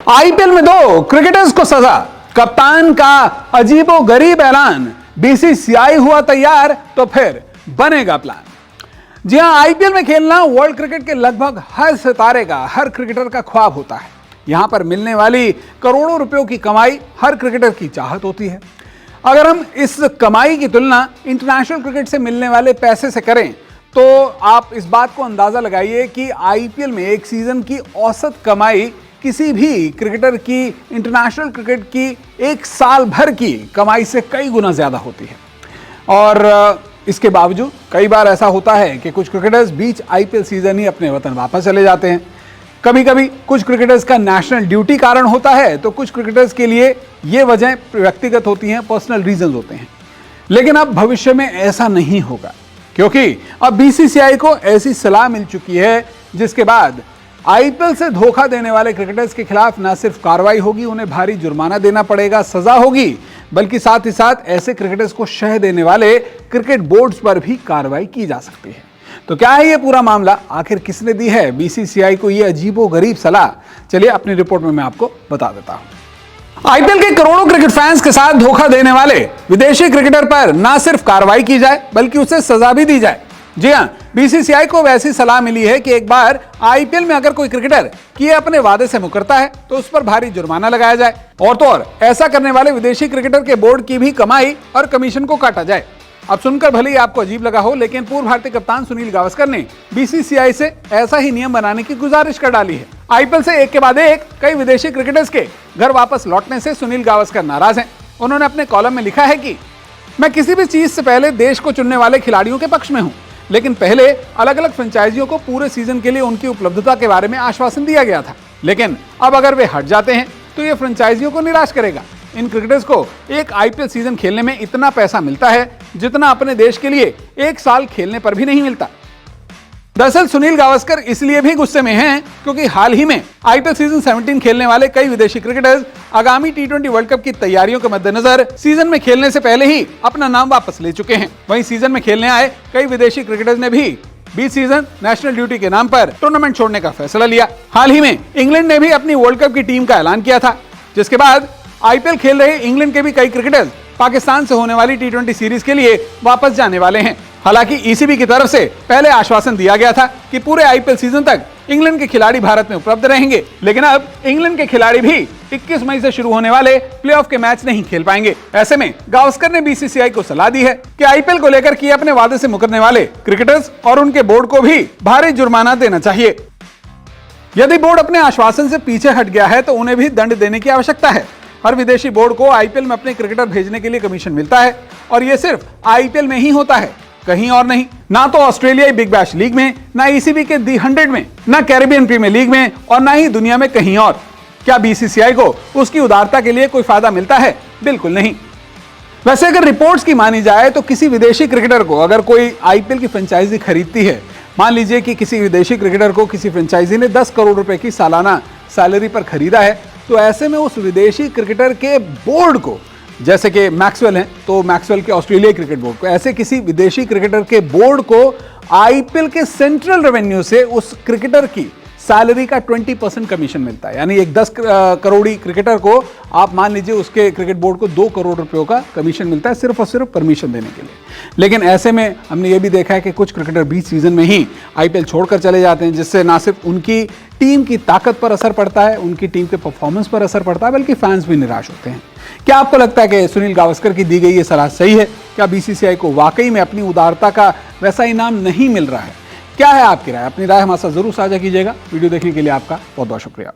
IPL में दो cricketers को सजा, कप्तान का अजीबोगरीब ऐलान, बीसीसीआई हुआ तैयार तो फिर बनेगा प्लान। जी हां, आईपीएल में खेलना वर्ल्ड क्रिकेट के लगभग हर सितारे का, हर क्रिकेटर का ख्वाब होता है। यहां पर मिलने वाली करोड़ों रुपयों की कमाई हर क्रिकेटर की चाहत होती है। अगर हम इस कमाई की तुलना इंटरनेशनल क्रिकेट से मिलने वाले पैसे से करें तो आप इस बात को अंदाजा लगाइए कि आईपीएल में एक सीजन की औसत कमाई किसी भी क्रिकेटर की इंटरनेशनल क्रिकेट की एक साल भर की कमाई से कई गुना ज्यादा होती है। और इसके बावजूद कई बार ऐसा होता है कि कुछ क्रिकेटर्स बीच आईपीएल सीजन ही अपने वतन वापस चले जाते हैं। कभी कभी कुछ क्रिकेटर्स का नेशनल ड्यूटी कारण होता है, तो कुछ क्रिकेटर्स के लिए ये वजह व्यक्तिगत होती हैं, पर्सनल रीजंस होते हैं। लेकिन अब भविष्य में ऐसा नहीं होगा, क्योंकि अब बीसीसीआई को ऐसी सलाह मिल चुकी है जिसके बाद आईपीएल से धोखा देने वाले क्रिकेटर्स के खिलाफ न सिर्फ कार्रवाई होगी, उन्हें भारी जुर्माना देना पड़ेगा, सजा होगी, बल्कि साथ ही साथ ऐसे क्रिकेटर्स को शह देने वाले क्रिकेट बोर्ड्स पर भी कार्रवाई की जा सकती है। तो क्या है ये पूरा मामला, आखिर किसने दी है बीसीसीआई को ये अजीबोगरीब सलाह? चलिए अपनी रिपोर्ट में मैं आपको बता देता हूं। आईपीएल के करोड़ों क्रिकेट फैंस के साथ धोखा देने वाले विदेशी क्रिकेटर पर ना सिर्फ कार्रवाई की जाए बल्कि उसे सजा भी दी जाए। जी हां, बीसीसीआई को वैसी सलाह मिली है कि एक बार आईपीएल में अगर कोई क्रिकेटर किए अपने वादे से मुकरता है तो उस पर भारी जुर्माना लगाया जाए, और तो और ऐसा करने वाले विदेशी क्रिकेटर के बोर्ड की भी कमाई और कमीशन को काटा जाए। अब सुनकर भले ही आपको अजीब लगा हो, लेकिन पूर्व भारतीय कप्तान सुनील गावस्कर ने बीसीसीआई से ऐसा ही नियम बनाने की गुजारिश कर डाली है। आईपीएल से एक के बाद एक कई विदेशी क्रिकेटर्स के घर वापस लौटने से सुनील गावस्कर नाराज हैं। उन्होंने अपने कॉलम में लिखा है कि मैं किसी भी चीज से पहले देश को चुनने वाले खिलाड़ियों के पक्ष में हूं, लेकिन पहले अलग अलग फ्रेंचाइजियों को पूरे सीजन के लिए उनकी उपलब्धता के बारे में आश्वासन दिया गया था, लेकिन अब अगर वे हट जाते हैं तो ये फ्रेंचाइजियों को निराश करेगा। इन क्रिकेटर्स को एक आईपीएल सीजन खेलने में इतना पैसा मिलता है जितना अपने देश के लिए एक साल खेलने पर भी नहीं मिलता। दरअसल सुनील गावस्कर इसलिए भी गुस्से में हैं क्योंकि हाल ही में आईपीएल सीजन 17 खेलने वाले कई विदेशी क्रिकेटर्स आगामी टी20 वर्ल्ड कप की तैयारियों के मद्देनजर सीजन में खेलने से पहले ही अपना नाम वापस ले चुके हैं। वहीं सीजन में खेलने आए कई विदेशी क्रिकेटर्स ने भी बीच सीजन नेशनल ड्यूटी के नाम पर टूर्नामेंट छोड़ने का फैसला लिया। हाल ही में इंग्लैंड ने भी अपनी वर्ल्ड कप की टीम का ऐलान किया था, जिसके बाद आईपीएल खेल रहे इंग्लैंड के भी कई क्रिकेटर्स पाकिस्तान से होने वाली टी20 सीरीज के लिए वापस जाने वाले हैं। हालांकि ईसीबी की तरफ से पहले आश्वासन दिया गया था कि पूरे आईपीएल सीजन तक इंग्लैंड के खिलाड़ी भारत में उपलब्ध रहेंगे, लेकिन अब इंग्लैंड के खिलाड़ी भी 21 मई से शुरू होने वाले प्लेऑफ के मैच नहीं खेल पाएंगे। ऐसे में गावस्कर ने बीसीसीआई को सलाह दी है कि आईपीएल को लेकर किए अपने वादे से मुकरने वाले क्रिकेटर्स और उनके बोर्ड को भी भारी जुर्माना देना चाहिए। यदि बोर्ड अपने आश्वासन से पीछे हट गया है तो उन्हें भी दंड देने की आवश्यकता है। हर विदेशी बोर्ड को आईपीएल में अपने क्रिकेटर भेजने के लिए कमीशन मिलता है, और यह सिर्फ आईपीएल में ही होता है, कहीं और नहीं। ना तो ऑस्ट्रेलियाई बिग बैश लीग में, ना ईसीबी के दी 100 में, ना कैरिबियन प्रीमियर लीग में, और ना ही दुनिया में कहीं और। क्या बीसीसीआई को उसकी उदारता के लिए कोई फायदा मिलता है? बिल्कुल नहीं। वैसे अगर रिपोर्ट्स की मानी जाए तो किसी विदेशी क्रिकेटर को अगर कोई आईपीएल की फ्रेंचाइजी खरीदती है, मान लीजिए कि किसी विदेशी क्रिकेटर को किसी फ्रेंचाइजी ने 10 करोड़ रुपए की सालाना सैलरी पर खरीदा है, तो ऐसे में उस विदेशी क्रिकेटर के बोर्ड को, जैसे कि मैक्सवेल हैं तो मैक्सवेल के ऑस्ट्रेलियाई क्रिकेट बोर्ड को, ऐसे किसी विदेशी क्रिकेटर के बोर्ड को आईपीएल के सेंट्रल रेवेन्यू से उस क्रिकेटर की सैलरी का 20% कमीशन मिलता है। यानी एक 10 करोड़ी क्रिकेटर को आप मान लीजिए उसके क्रिकेट बोर्ड को 2 करोड़ रुपयों का कमीशन मिलता है सिर्फ और सिर्फ परमिशन देने के लिए। लेकिन ऐसे में हमने ये भी देखा है कि कुछ क्रिकेटर बीच सीजन में ही आईपीएल छोड़कर चले जाते हैं, जिससे ना सिर्फ उनकी टीम की ताकत पर असर पड़ता है, उनकी टीम के परफॉर्मेंस पर असर पड़ता है, बल्कि फैंस भी निराश होते हैं। क्या आपको लगता है कि सुनील गावस्कर की दी गई ये सलाह सही है? क्या बीसीसीआई को वाकई में अपनी उदारता का वैसा इनाम नहीं मिल रहा है? क्या है आपकी राय? अपनी राय हमारे साथ जरूर साझा कीजिएगा। वीडियो देखने के लिए आपका बहुत बहुत शुक्रिया।